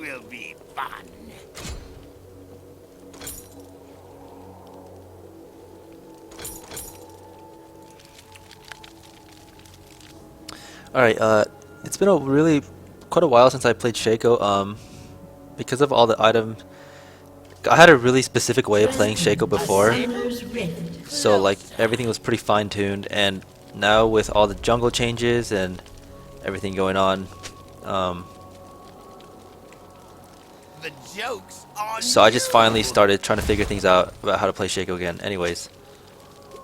will be fun. Alright, it's been a really quite a while since I played Shaco. Because of all the items, I had a really specific way of playing Shaco before, so like everything was pretty fine-tuned, and now with all the jungle changes and everything going on, The joke's on so I just finally you. started trying to figure things out about how to play Shaco again. Anyways,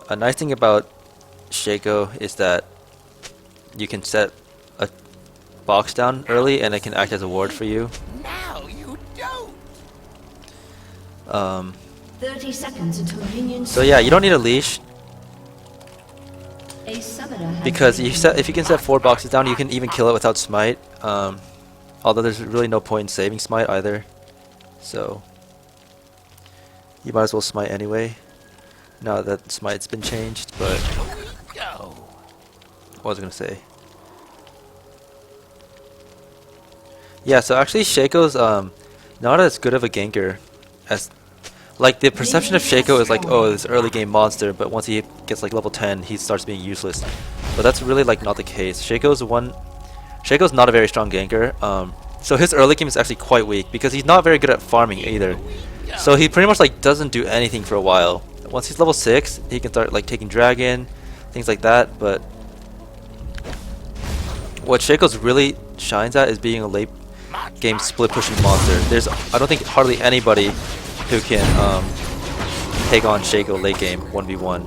a nice thing about Shaco is that you can set a box down early and it can act as a ward for you. Now you don't. 30 seconds until minions. So yeah, you don't need a leash A summoner has because been if you can set 4 boxes down, you can even kill it without smite. Although there's really no point in saving smite either, so you might as well smite anyway. Now that smite's been changed, but Go. what was I gonna say? Yeah, so actually Shaco's not as good of a ganker as like the perception of Shaco is like, oh, this early game monster, but once he gets like level 10, he starts being useless. But that's really like not the case. Shaco's not a very strong ganker. So his early game is actually quite weak because he's not very good at farming either. So he pretty much like doesn't do anything for a while. Once he's level 6, he can start like taking dragon, things like that, but what Shaco's really shines at is being a late game split pushing monster. I don't think hardly anybody who can take on Shaco late game 1v1.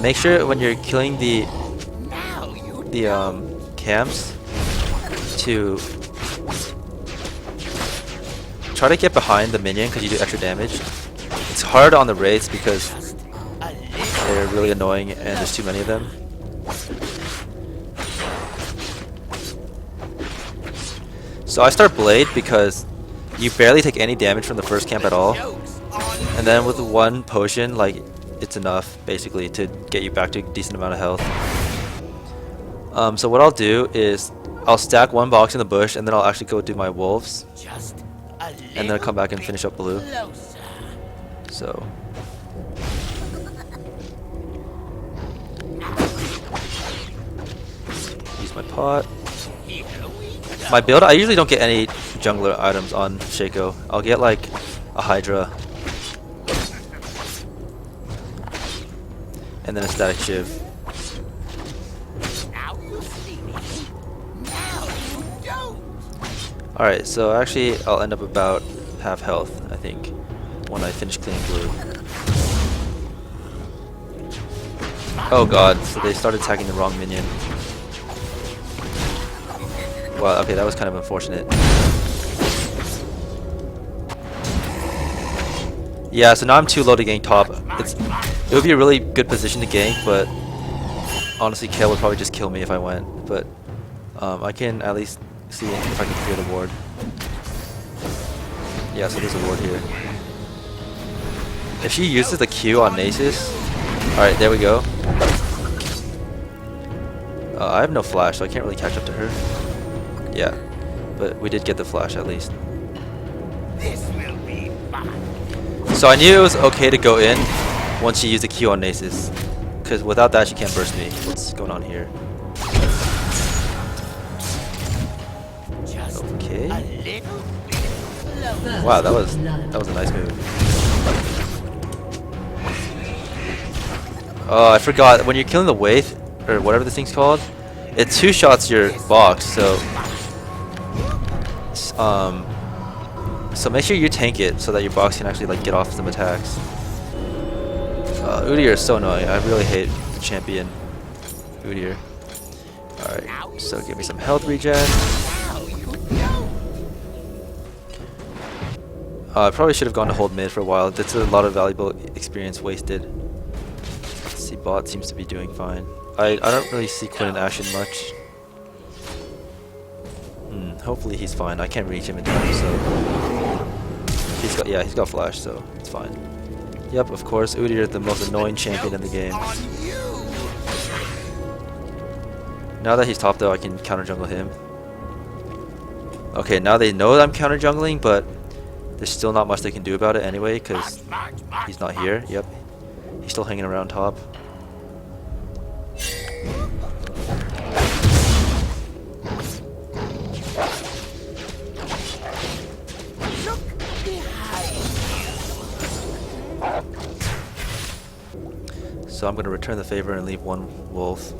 Make sure when you're killing the camps to try to get behind the minion because you do extra damage. It's hard on the raids because they're really annoying and there's too many of them. So I start Blade because you barely take any damage from the first camp at all, and then with one potion, like, it's enough basically to get you back to a decent amount of health. So what I'll do is I'll stack one box in the bush, and then I'll actually go do my wolves, and then I'll come back and finish up blue. So use my pot. My build, I usually don't get any jungler items on Shaco. I'll get like a Hydra and then a static Shiv. Alright, so actually I'll end up about half health, I think, when I finish cleaning blue. Oh god, so they started attacking the wrong minion. Well, okay, that was kind of unfortunate. Yeah, so now I'm too low to gank top. It would be a really good position to gank, but honestly, Kale would probably just kill me if I went. But I can at least see if I can clear the ward. Yeah, so there's a ward here. If she uses the Q on Nasus, alright, there we go. I have no flash, so I can't really catch up to her. Yeah, but we did get the flash at least. This will be fun. So I knew it was okay to go in once she used the Q on Nasus, because without that she can't burst me. What's going on here? Okay. Wow, that was a nice move. Oh, I forgot. When you're killing the Wraith, or whatever this thing's called, it two-shots your box, so make sure you tank it so that your box can actually like get off some attacks. Udyr is so annoying. I really hate the champion Udyr. Alright, so give me some health regen. I probably should have gone to hold mid for a while. That's a lot of valuable experience wasted. Let's see, bot seems to be doing fine. I don't really see Quinn and Ashen much. Hopefully he's fine. I can't reach him in time, so he's got flash, so it's fine. Yep, of course, Udyr, the most annoying champion in the game. Now that he's top though, I can counter jungle him. Okay, now they know that I'm counter jungling, but there's still not much they can do about it anyway, because he's not here. Yep. He's still hanging around top. Look behind So I'm going to return the favor and leave one wolf.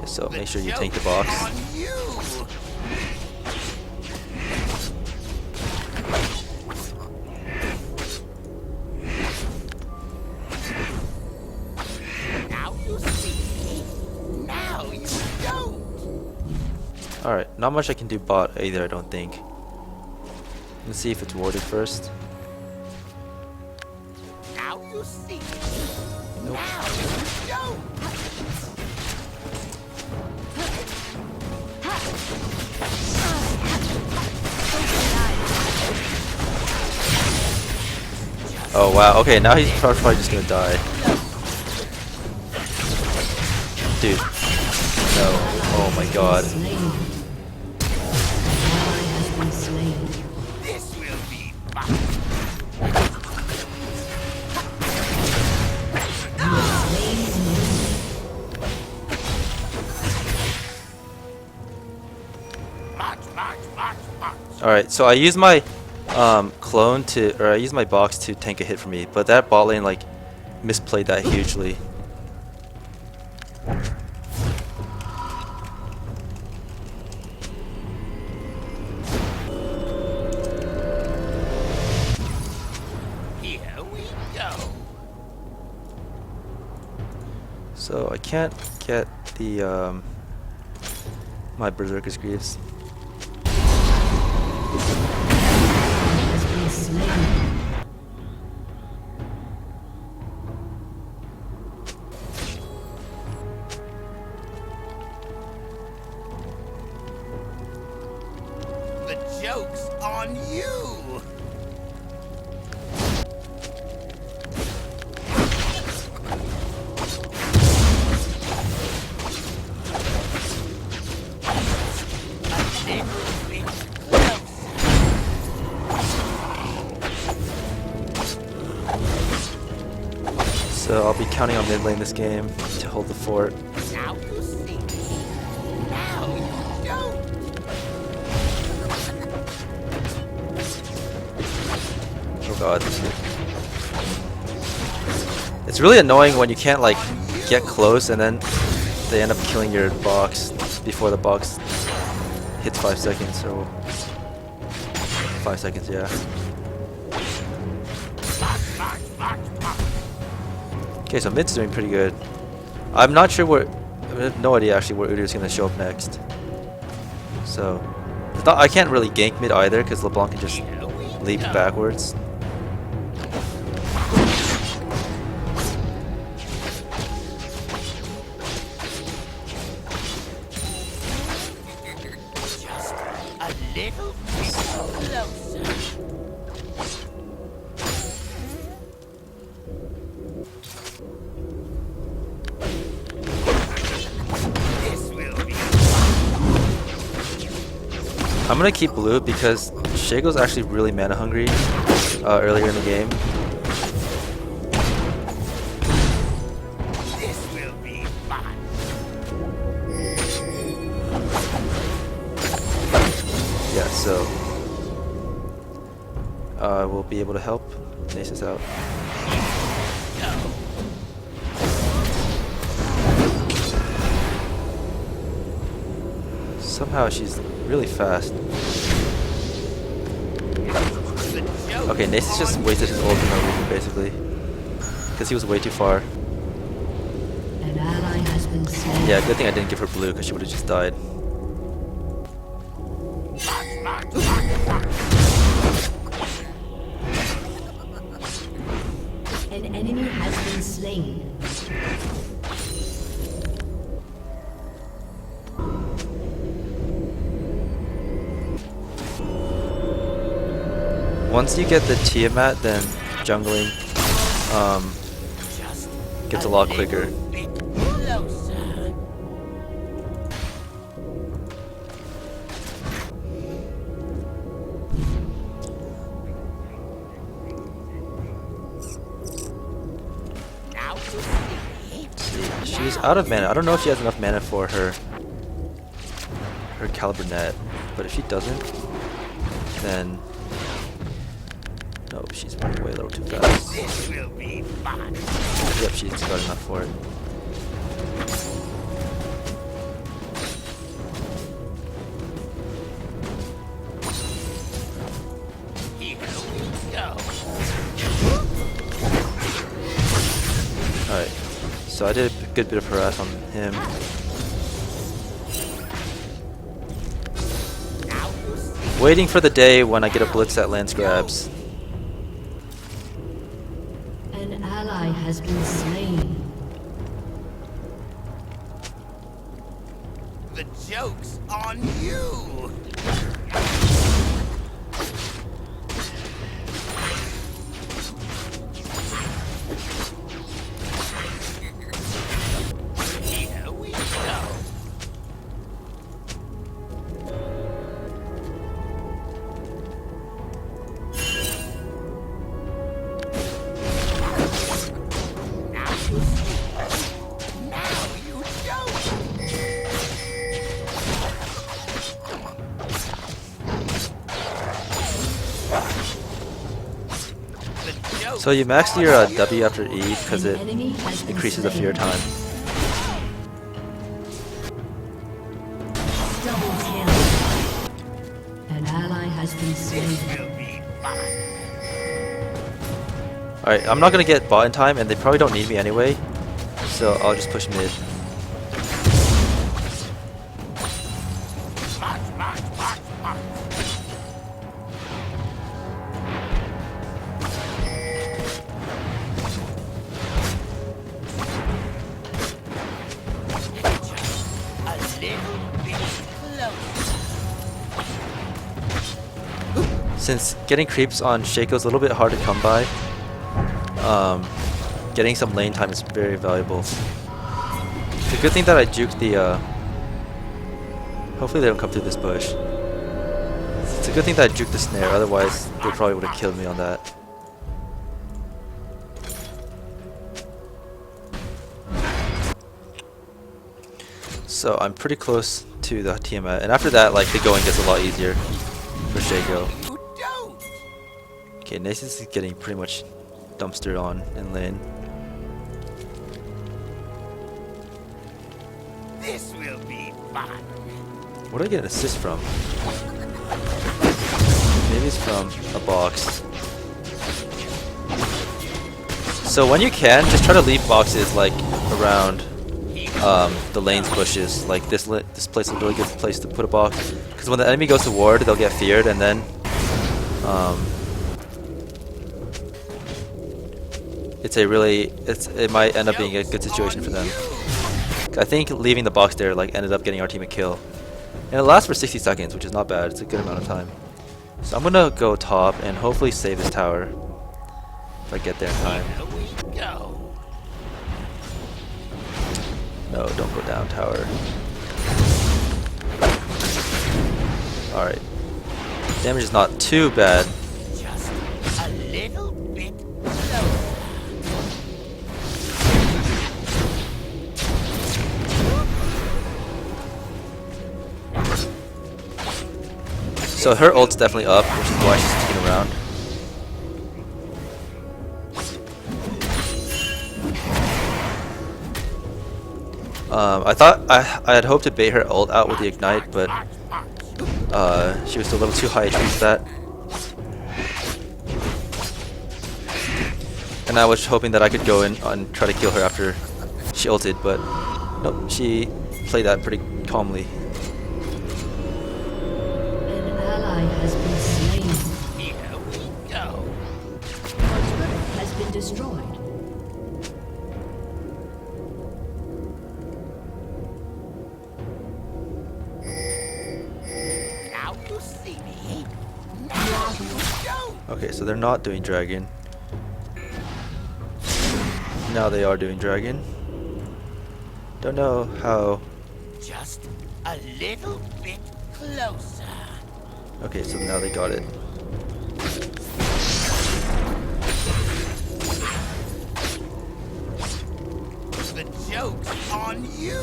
Yeah, so you. make sure you tank the box. On you. Now you see. Now you don't. Alright, not much I can do bot either, I don't think. Let's see if it's warded first. Now you see. Nope. Now you don't. Oh wow, okay, now he's probably just gonna die. Dude. No. Oh my god. Slain. Ally has been slain. This will be fun. March, march, march, march. Alright, so I use my clone to, or I use my box to tank a hit for me, but that bot lane like misplayed that hugely. Here we go. So I can't get the my Berserker's Greaves. Has been slain. The joke's on you. So I'll be counting on mid lane this game to hold the fort. Now you see. Now you don't. Oh god. It's really annoying when you can't like get close and then they end up killing your box before the box hits 5 seconds or 5 seconds, yeah. Okay, so mid's doing pretty good. I'm not sure where, I have no idea actually where Udyr's gonna show up next. So, I can't really gank mid either because LeBlanc can just Here we leap go. backwards. Just a little bit closer. This will be I'm gonna keep blue because Shaco's actually really mana hungry earlier in the game. this will be fun. Yeah, so we'll be able to help Nasus out. Go. Somehow she's really fast. The joke Okay, Nasus just wasted his ult for no reason basically. Because he was way too far. An ally has been slain. Yeah, good thing I didn't give her blue because she would have just died. An enemy has been slain. Once you get the Tiamat, then jungling just gets a lot quicker. little bit closer. Now you see. She's out of mana. I don't know if she has enough mana for her Caliber Net, but if she doesn't, then no, she's way a little too fast. This will be fun. Yep, she's got enough for it. Here we go. Alright, so I did a good bit of harass on him. Now you see. Waiting for the day when I get a blitz at Lance Grabs. An ally has been slain. The joke's on you. Here we go. Now you see. Now you don't. The joke So you max your W after E because An it enemy has been increases the fear slain. time. Double kill. An ally has been slain. will be fun. Alright, I'm not gonna get bot in time and they probably don't need me anyway. So I'll just push mid. March, march, march, march. A little bit closer. Since getting creeps on Shaco is a little bit hard to come by, getting some lane time is very valuable. It's a good thing that I juked the hopefully they don't come through this bush. It's a good thing that I juked the snare, otherwise they probably would have killed me on that. So I'm pretty close to the Tiamat, and after that, like, the going gets a lot easier for Shaco. You don't. Okay, Nasus is getting pretty much dumpstered on in lane. This will be fun. What do I get an assist from? Maybe it's from a box. So when you can, just try to leave boxes like around the lane's bushes. Like this place is a really good place to put a box, because when the enemy goes to ward, they'll get feared, and then it might end up being a good situation for them. I think leaving the box there like ended up getting our team a kill, and it lasts for 60 seconds, which is not bad. It's a good amount of time. So I'm gonna go top and hopefully save this tower if I get there in time. Here we go. No, don't go down, tower. Alright. Damage is not too bad. Just a little bit closer. So her ult's definitely up, which is why she's sticking around. I thought I had hoped to bait her ult out with the ignite, but she was a little too high HP for that. And I was hoping that I could go in and try to kill her after she ulted, but nope, she played that pretty calmly. An ally has been slain. Here we go. Your turret has been destroyed. Now you see me. Now you don't. Okay, so they're not doing dragon. Now they are doing dragon. Don't know how. Just a little bit closer. Okay, so now they got it. The joke's on you.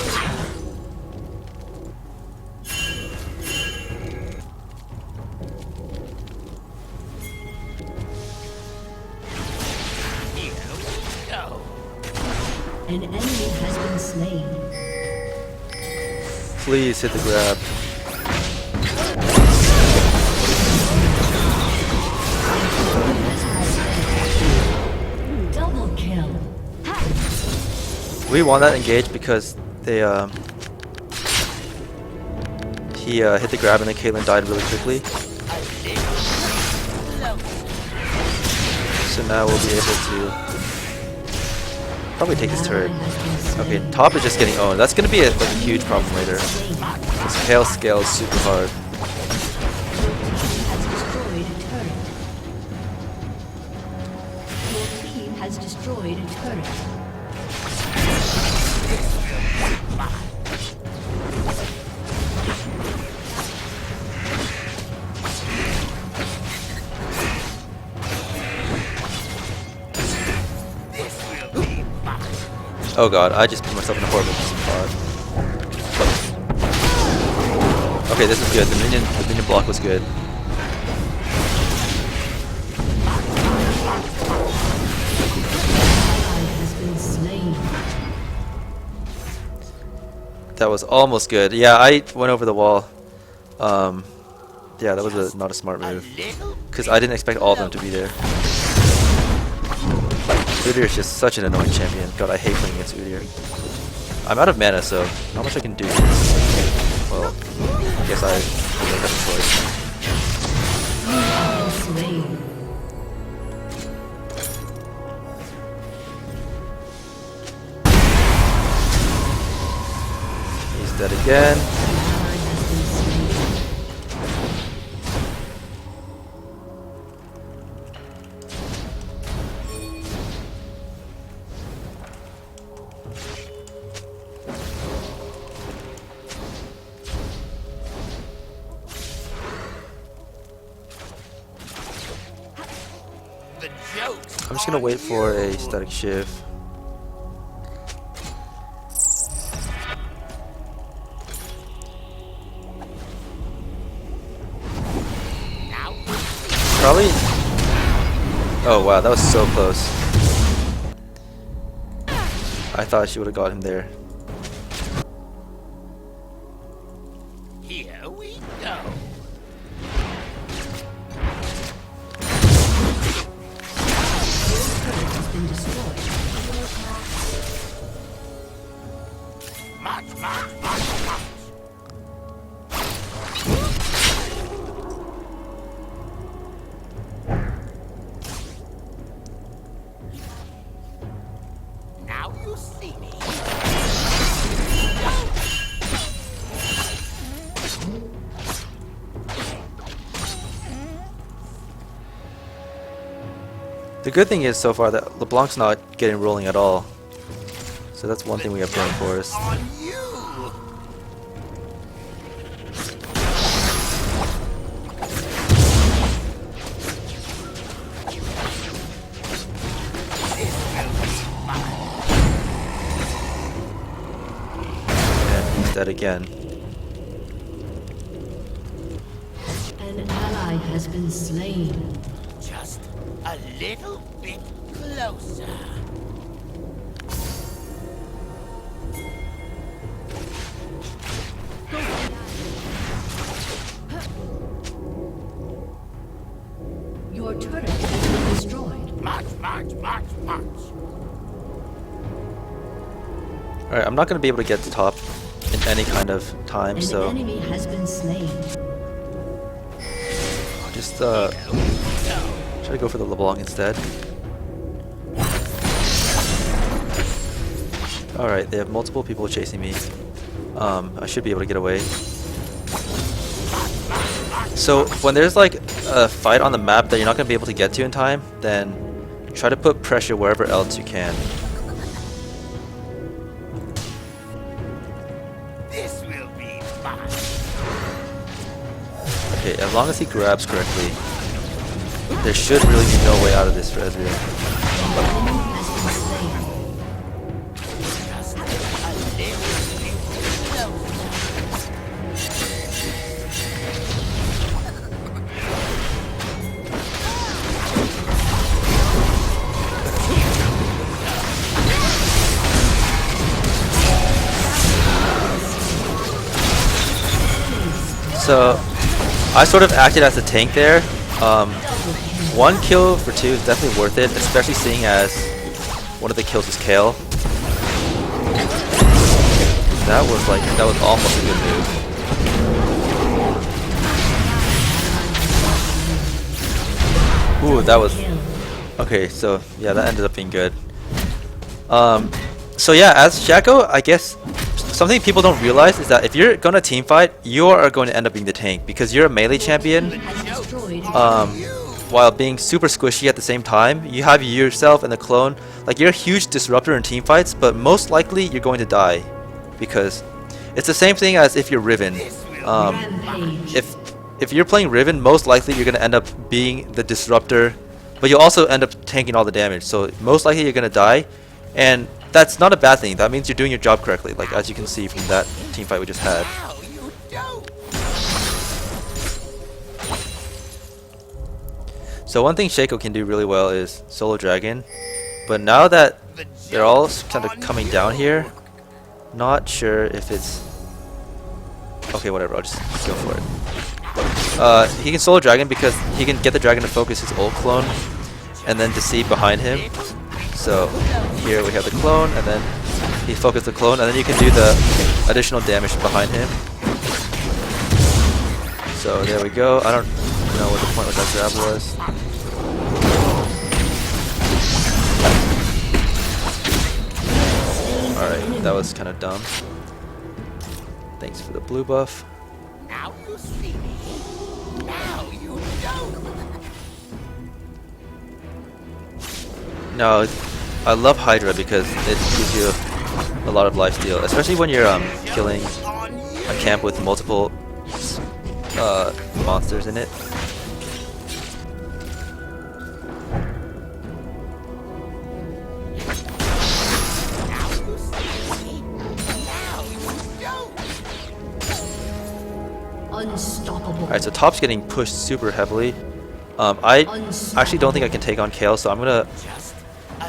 Here we go. An enemy has been slain. Please hit the grab. Double kill. We won that engage because they he hit the grab and then Caitlyn died really quickly. So now we'll be able to probably take this turret. Okay, top is just getting owned. That's gonna be like a huge problem later. This Hail scale is super hard. Has destroyed a turret. Oh god, I just put myself in a horrible spot. Okay, this is good. The minion block was good. That was almost good. Yeah, I went over the wall. Yeah, that was not a smart move. Because I didn't expect all of them to be there. Udyr is just such an annoying champion. God, I hate playing against Udyr. I'm out of mana, so not much I can do. Well, I guess I don't have a choice. He's dead again. I'm just gonna wait for a static shift. Probably. Oh wow, that was so close. I thought she would have got him there. Here we go. March. Now you see me. The good thing is so far that LeBlanc's not getting rolling at all. So that's one thing we have going for us. On you. And he's dead again. An ally has been slain. Just a little bit closer. Your turret has been destroyed. March. Alright, I'm not going to be able to get to top in any kind of time, An so enemy has been slain. I'll just try to go for the LeBlanc instead. Alright, they have multiple people chasing me. I should be able to get away. So when there's like a fight on the map that you're not going to be able to get to in time, then try to put pressure wherever else you can. Okay, as long as he grabs correctly, there should really be no way out of this for Ezreal. So, I sort of acted as a tank there. One kill for 2 is definitely worth it, especially seeing as one of the kills is Kale. That was almost a good move. Ooh, that was okay. So yeah, that ended up being good. So yeah, as Shaco, I guess something people don't realize is that if you're gonna team fight, you are going to end up being the tank because you're a melee champion. While being super squishy at the same time, you have yourself and the clone. Like you're a huge disruptor in team fights, but most likely you're going to die because it's the same thing as if you're Riven. If you're playing Riven, most likely you're gonna end up being the disruptor, but you'll also end up tanking all the damage. So most likely you're gonna die, and that's not a bad thing. That means you're doing your job correctly. Like as you can see from that team fight we just had. So one thing Shaco can do really well is solo dragon, but now that they're all kind of coming down here, not sure if it's okay. Whatever, I'll just go for it. He can solo dragon because he can get the dragon to focus his ult clone, and then deceive behind him. So here we have the clone, and then he focused the clone, and then you can do the additional damage behind him. So there we go. I don't know what the point with that grab was. Alright, that was kind of dumb. Thanks for the blue buff. Now you see me. Now you don't. No, I love Hydra because it gives you a lot of lifesteal, especially when you're killing a camp with multiple monsters in it. Unstoppable. Alright, so top's getting pushed super heavily. I actually don't think I can take on Kale, so I'm gonna,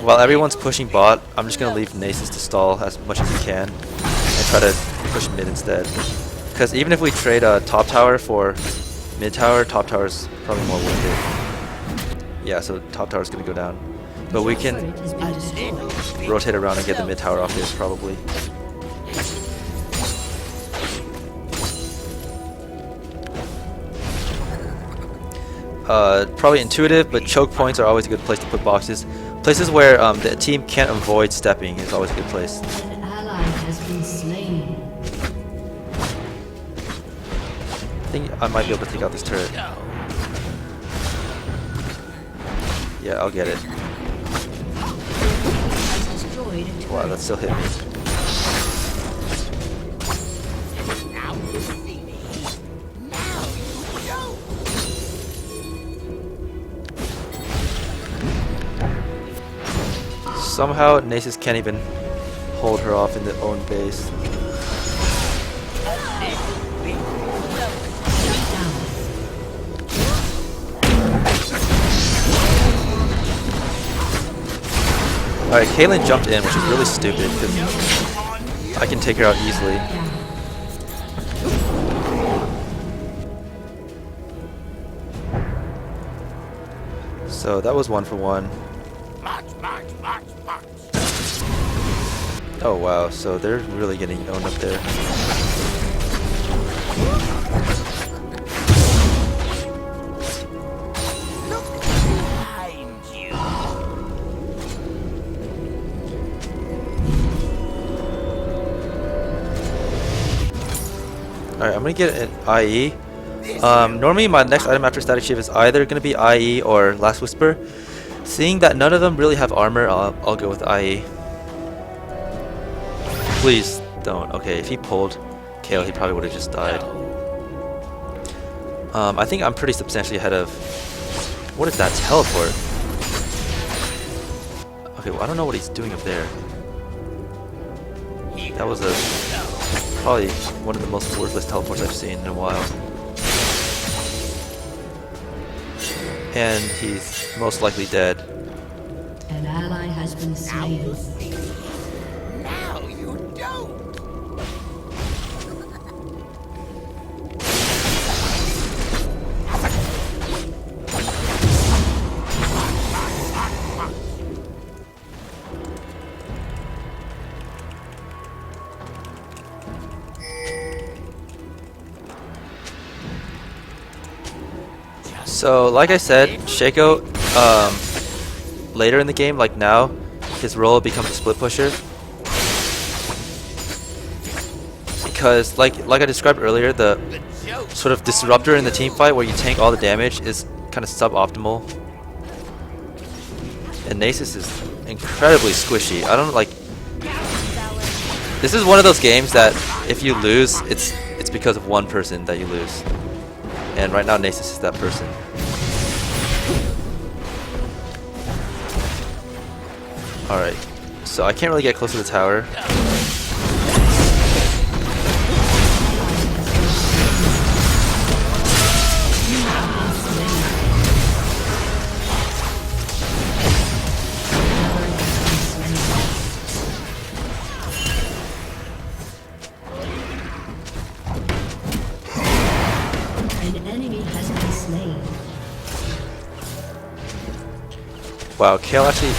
while everyone's pushing bot, I'm just gonna leave Nasus to stall as much as he can and try to push mid instead. Because even if we trade a top tower for mid tower, top tower's probably more worth it. Yeah, so top tower's gonna go down, but we can rotate around and get the mid tower off this probably. Probably intuitive, but choke points are always a good place to put boxes. Places where the team can't avoid stepping is always a good place. An ally has been slain. I think I might be able to take out this turret. Yeah, I'll get it. Wow, that still hit me. Somehow Nasus can't even hold her off in their own base. Alright, Caitlyn jumped in, which is really stupid because I can take her out easily. So that was 1 for 1. Oh wow, so they're really getting owned up there. Alright, I'm gonna get an IE. Normally my next item after Static Shift is either gonna be IE or Last Whisper. Seeing that none of them really have armor, I'll go with IE. Please don't. Okay, if he pulled Kale, he probably would have just died. I think I'm pretty substantially ahead of... What is that? Teleport? Okay, well, I don't know what he's doing up there. That was probably one of the most worthless teleports I've seen in a while. And he's most likely dead. An ally has been Now you slain. see. Now you don't. So, like I said, Shaco, later in the game, like now, his role becomes a split pusher. Because, like I described earlier, the The joke. sort of disruptor in the team fight where you tank all the damage is kind of suboptimal. And Nasus is incredibly squishy. I don't like... This is one of those games that if you lose, it's because of one person that you lose. And right now Nasus is that person. Alright, so I can't really get close to the tower. An enemy has been slain. Wow, Kale actually...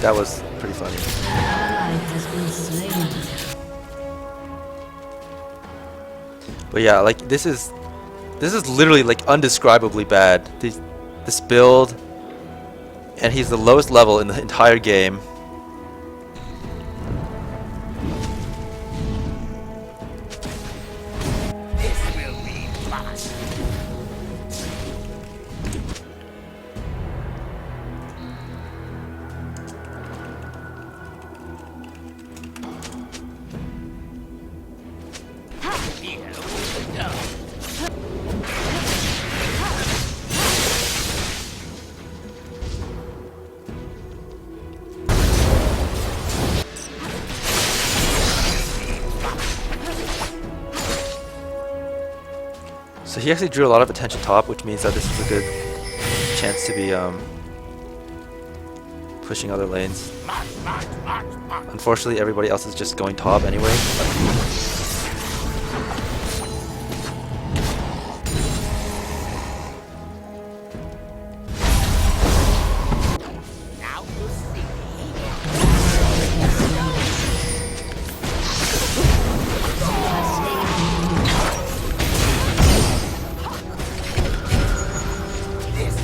That was pretty funny. An ally has been slain. But yeah, like this is literally like undescribably bad. This build, and he's the lowest level in the entire game. This will be fun. Here we go. So he actually drew a lot of attention top, which means that this is a good chance to be pushing other lanes. Unfortunately, everybody else is just going top anyway. Now you see. This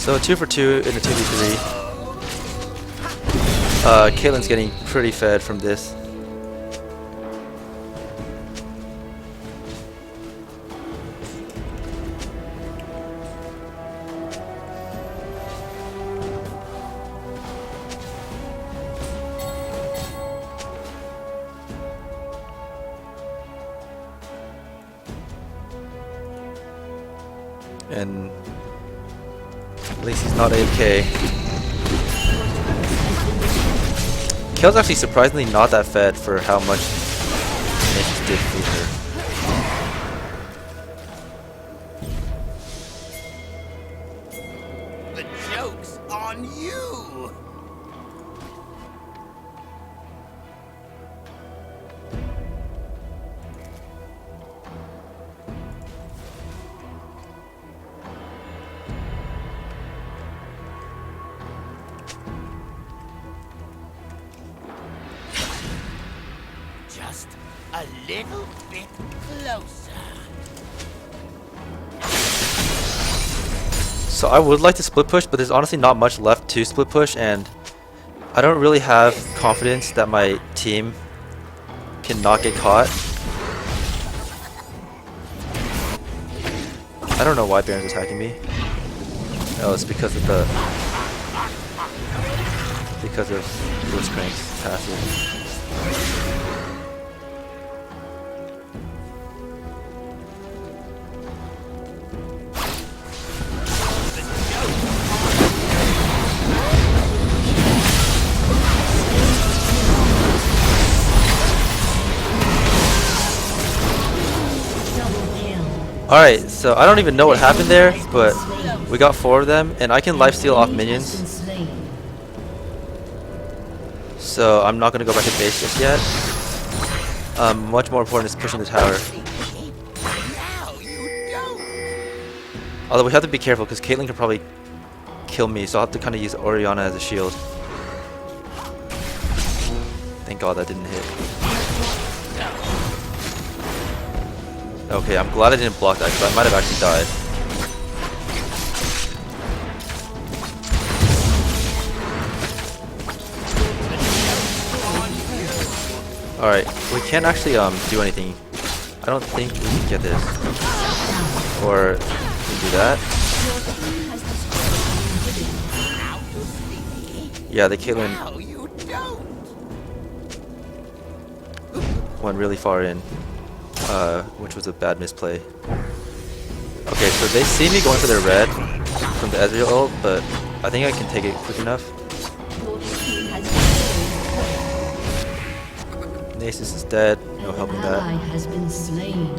So 2 for 2 in the 2v3. Caitlyn's getting pretty fed from this. And at least he's not AFK. Kale's actually surprisingly not that fed for how much Nasus did feed her. The joke's on you. Just a little bit closer. So I would like to split push, but there's honestly not much left to split push, and I don't really have confidence that my team can not get caught. I don't know why Baron's attacking me. Oh, it's because of Blitzcrank's passive. Alright, so I don't even know what happened there, but we got 4 of them, and I can lifesteal off minions. So I'm not going to go back to base just yet. Much more important is pushing the tower. Although we have to be careful, because Caitlyn could probably kill me, so I'll have to kind of use Orianna as a shield. Thank God that didn't hit. Okay, I'm glad I didn't block that, because I might have actually died. Alright, we can't actually do anything. I don't think we can get this. Or we do that. Yeah, the Caitlyn went really far in, which was a bad misplay. Okay, so they see me going for their red from the Ezreal ult, but I think I can take it quick enough. Nasus is dead, no helping that. Has been slain.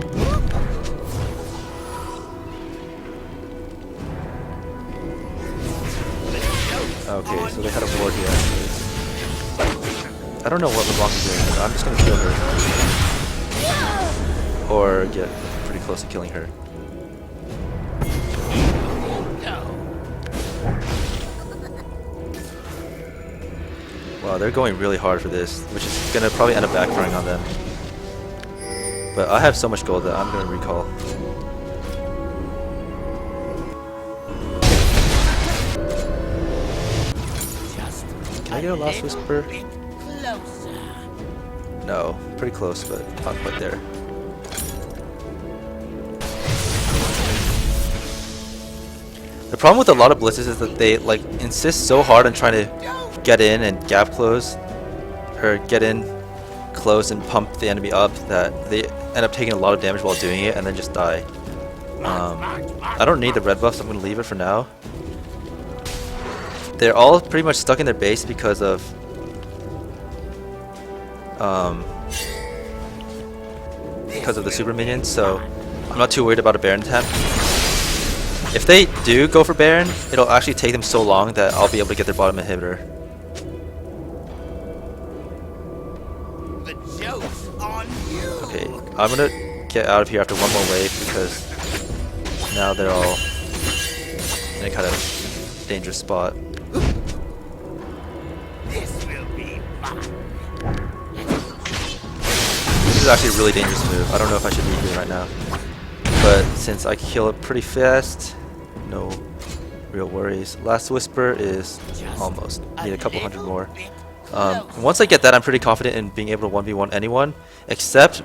Okay, so they had a ward here actually. I don't know what LeBlanc is doing, but I'm just gonna kill her. Or get pretty close to killing her. Wow, they're going really hard for this, which is gonna probably end up backfiring on them. But I have so much gold that I'm gonna recall. Can I get a last whisper? No, pretty close, but not quite there. The problem with a lot of blitzes is that they like insist so hard on trying to get in and gap close, or get in close and pump the enemy up, that they end up taking a lot of damage while doing it and then just die. I don't need the red buff, so I'm going to leave it for now. They're all pretty much stuck in their base because of the super minions, so I'm not too worried about a Baron attempt. If they do go for Baron, it'll actually take them so long that I'll be able to get their bottom inhibitor. Okay, I'm gonna get out of here after one more wave because now they're all in a kind of dangerous spot. This is actually a really dangerous move. I don't know if I should be here right now. But since I can kill it pretty fast, no real worries. Last Whisper is almost. Need a couple hundred more. Once I get that, I'm pretty confident in being able to 1v1 anyone, except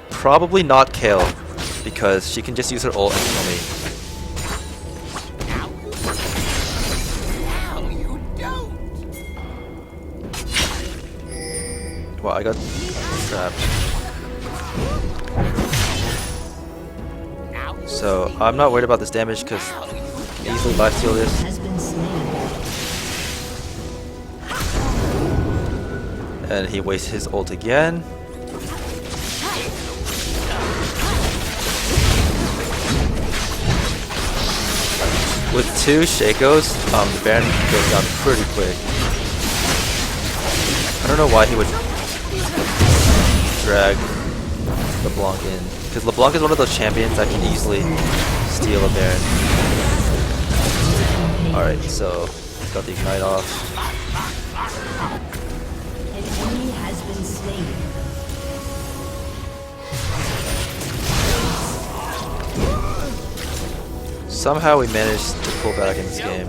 probably not Kale, because she can just use her ult and kill me. Wow, I got trapped. So I'm not worried about this damage because I can easily lifesteal this. And he wastes his ult again. With 2 Shacos, the Baron goes down pretty quick. I don't know why he would drag LeBlanc in, because LeBlanc is one of those champions that can easily steal a Baron. Alright, so got the ignite off. An enemy has been slain. Somehow we managed to pull back in this game.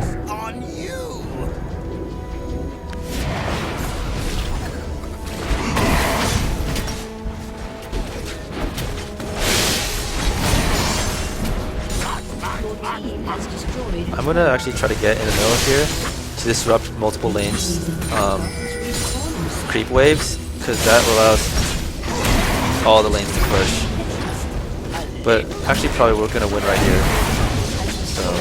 Your team has destroyed a I'm gonna actually try to get in the middle here to disrupt multiple lanes creep waves, because that allows all the lanes to push. But actually probably we're gonna win right here. So